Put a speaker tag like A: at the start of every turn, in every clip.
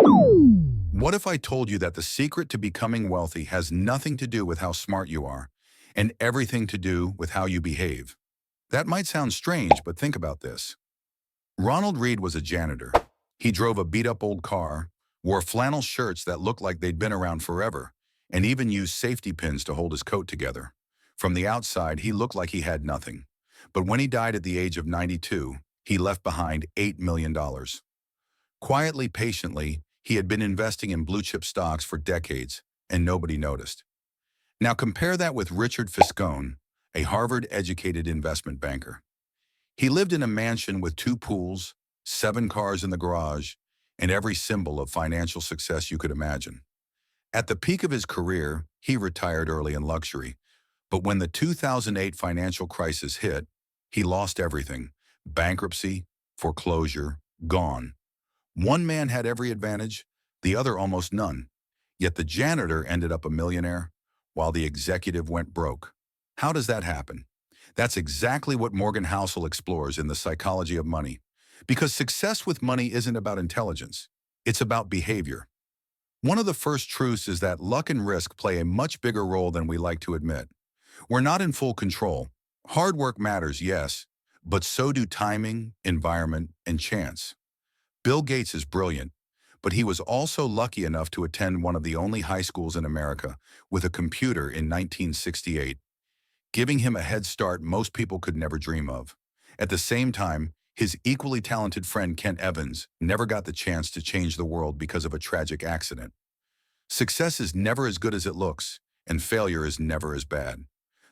A: What if I told you that the secret to becoming wealthy has nothing to do with how smart you are and everything to do with how you behave? That might sound strange, but think about this. Ronald Reed was a janitor. He drove a beat-up old car, wore flannel shirts that looked like they'd been around forever, and even used safety pins to hold his coat together. From the outside, he looked like he had nothing. But when he died at the age of 92, he left behind $8 million. Quietly, patiently, he had been investing in blue-chip stocks for decades, and nobody noticed. Now compare that with Richard Fiscone, a Harvard-educated investment banker. He lived in a mansion with 2 pools, 7 cars in the garage, and every symbol of financial success you could imagine. At the peak of his career, he retired early in luxury. But when the 2008 financial crisis hit, he lost everything. Bankruptcy, foreclosure, gone. One man had every advantage, the other almost none. Yet the janitor ended up a millionaire, while the executive went broke. How does that happen? That's exactly what Morgan Housel explores in The Psychology of Money. Because success with money isn't about intelligence, it's about behavior. One of the first truths is that luck and risk play a much bigger role than we like to admit. We're not in full control. Hard work matters, yes, but so do timing, environment, and chance. Bill Gates is brilliant, but he was also lucky enough to attend one of the only high schools in America with a computer in 1968, giving him a head start most people could never dream of. At the same time, his equally talented friend Kent Evans never got the chance to change the world because of a tragic accident. Success is never as good as it looks, and failure is never as bad.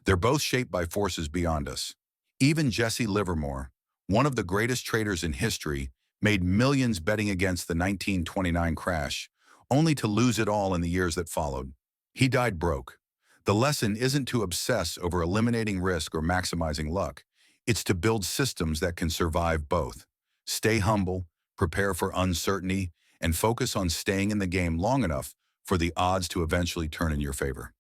A: They're both shaped by forces beyond us. Even Jesse Livermore, one of the greatest traders in history, made millions betting against the 1929 crash, only to lose it all in the years that followed. He died broke. The lesson isn't to obsess over eliminating risk or maximizing luck. It's to build systems that can survive both. Stay humble, prepare for uncertainty, and focus on staying in the game long enough for the odds to eventually turn in your favor.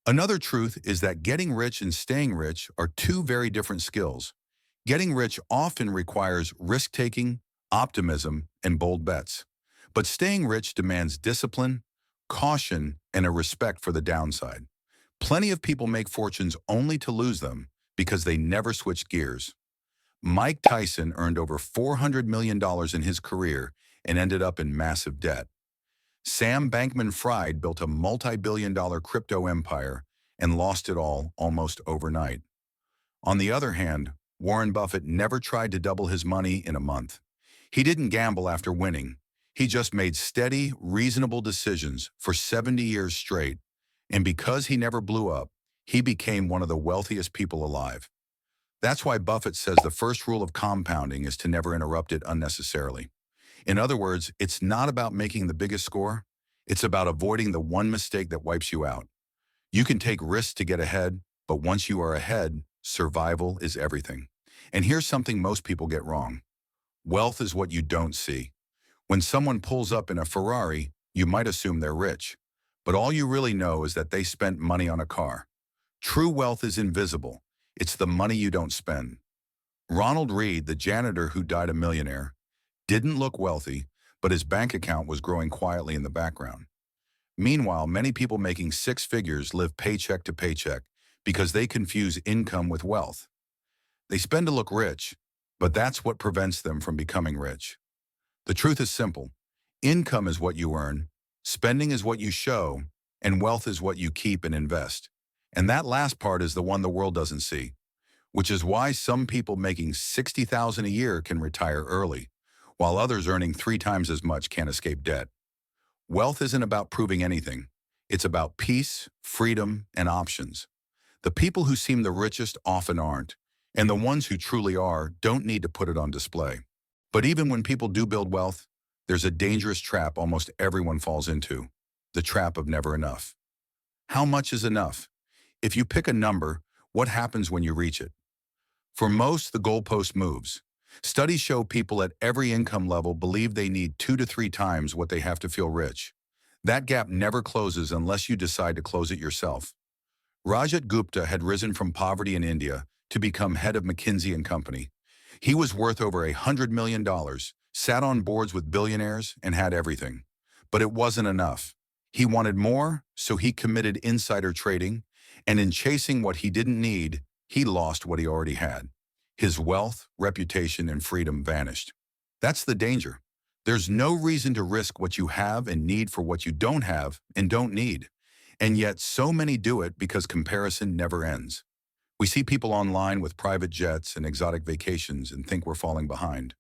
A: Another truth is that getting rich and staying rich are 2 very different skills. Getting rich often requires risk-taking, optimism, and bold bets. But staying rich demands discipline, caution, and a respect for the downside. Plenty of people make fortunes only to lose them because they never switched gears. Mike Tyson earned over $400 million in his career and ended up in massive debt. Sam Bankman-Fried built a multi-billion-dollar crypto empire and lost it all almost overnight. On the other hand, Warren Buffett never tried to double his money in a month. He didn't gamble after winning. He just made steady, reasonable decisions for 70 years straight, and because he never blew up, he became one of the wealthiest people alive. That's why Buffett says the first rule of compounding is to never interrupt it unnecessarily. In other words, it's not about making the biggest score. It's about avoiding the one mistake that wipes you out. You can take risks to get ahead, but once you are ahead, survival is everything. And here's something most people get wrong. Wealth is what you don't see. When someone pulls up in a Ferrari, you might assume they're rich. But all you really know is that they spent money on a car. True wealth is invisible. It's the money you don't spend. Ronald Reed, the janitor who died a millionaire, didn't look wealthy, but his bank account was growing quietly in the background. Meanwhile, many people making 6 figures live paycheck to paycheck because they confuse income with wealth. They spend to look rich, but that's what prevents them from becoming rich. The truth is simple. Income is what you earn, spending is what you show, and wealth is what you keep and invest. And that last part is the one the world doesn't see, which is why some people making $60,000 a year can retire early, while others earning 3 times as much can't escape debt. Wealth isn't about proving anything. It's about peace, freedom, and options. The people who seem the richest often aren't, and the ones who truly are don't need to put it on display. But even when people do build wealth, there's a dangerous trap almost everyone falls into, the trap of never enough. How much is enough? If you pick a number, what happens when you reach it? For most, the goalpost moves. Studies show people at every income level believe they need 2 to 3 times what they have to feel rich. That gap never closes unless you decide to close it yourself. Rajat Gupta had risen from poverty in India to become head of McKinsey & Company. He was worth over $100 million, sat on boards with billionaires, and had everything. But it wasn't enough. He wanted more, so he committed insider trading, and in chasing what he didn't need, he lost what he already had. His wealth, reputation, and freedom vanished. That's the danger. There's no reason to risk what you have and need for what you don't have and don't need. And yet so many do it because comparison never ends. We see people online with private jets and exotic vacations and think we're falling behind.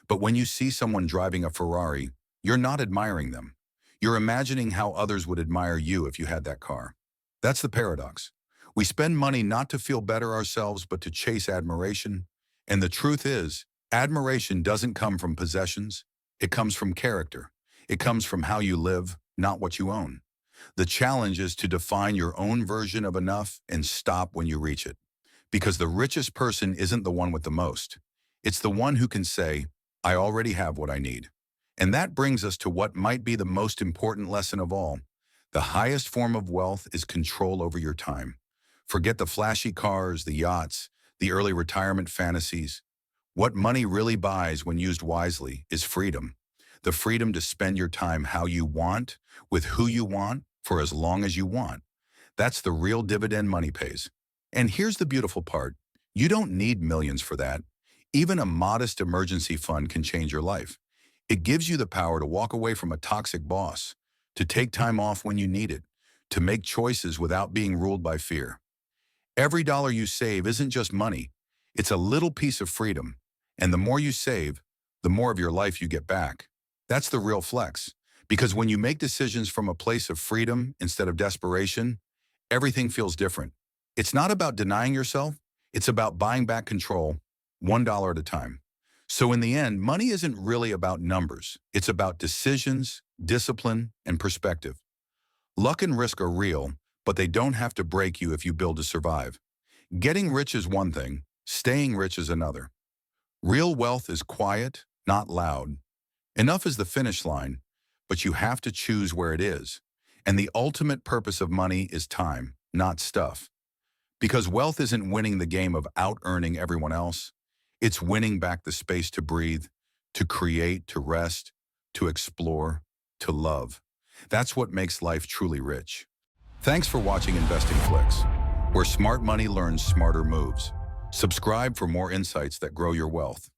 A: But when you see someone driving a Ferrari, you're not admiring them. You're imagining how others would admire you if you had that car. That's the paradox. We spend money not to feel better ourselves, but to chase admiration. And the truth is, admiration doesn't come from possessions. It comes from character. It comes from how you live, not what you own. The challenge is to define your own version of enough and stop when you reach it. Because the richest person isn't the one with the most. It's the one who can say, I already have what I need. And that brings us to what might be the most important lesson of all. The highest form of wealth is control over your time. Forget the flashy cars, the yachts, the early retirement fantasies. What money really buys when used wisely is freedom. The freedom to spend your time how you want, with who you want, for as long as you want. That's the real dividend money pays. And here's the beautiful part. You don't need millions for that. Even a modest emergency fund can change your life. It gives you the power to walk away from a toxic boss, to take time off when you need it, to make choices without being ruled by fear. Every dollar you save isn't just money. It's a little piece of freedom. And the more you save, the more of your life you get back. That's the real flex. Because when you make decisions from a place of freedom instead of desperation, everything feels different. It's not about denying yourself. It's about buying back control, $1 at a time. So in the end, money isn't really about numbers. It's about decisions, discipline, and perspective. Luck and risk are real, but they don't have to break you if you build to survive. Getting rich is one thing, staying rich is another. Real wealth is quiet, not loud. Enough is the finish line, but you have to choose where it is. And the ultimate purpose of money is time, not stuff. Because wealth isn't winning the game of out-earning everyone else. It's winning back the space to breathe, to create, to rest, to explore, to love. That's what makes life truly rich. Thanks for watching InvestingFlix, where smart money learns smarter moves. Subscribe for more insights that grow your wealth.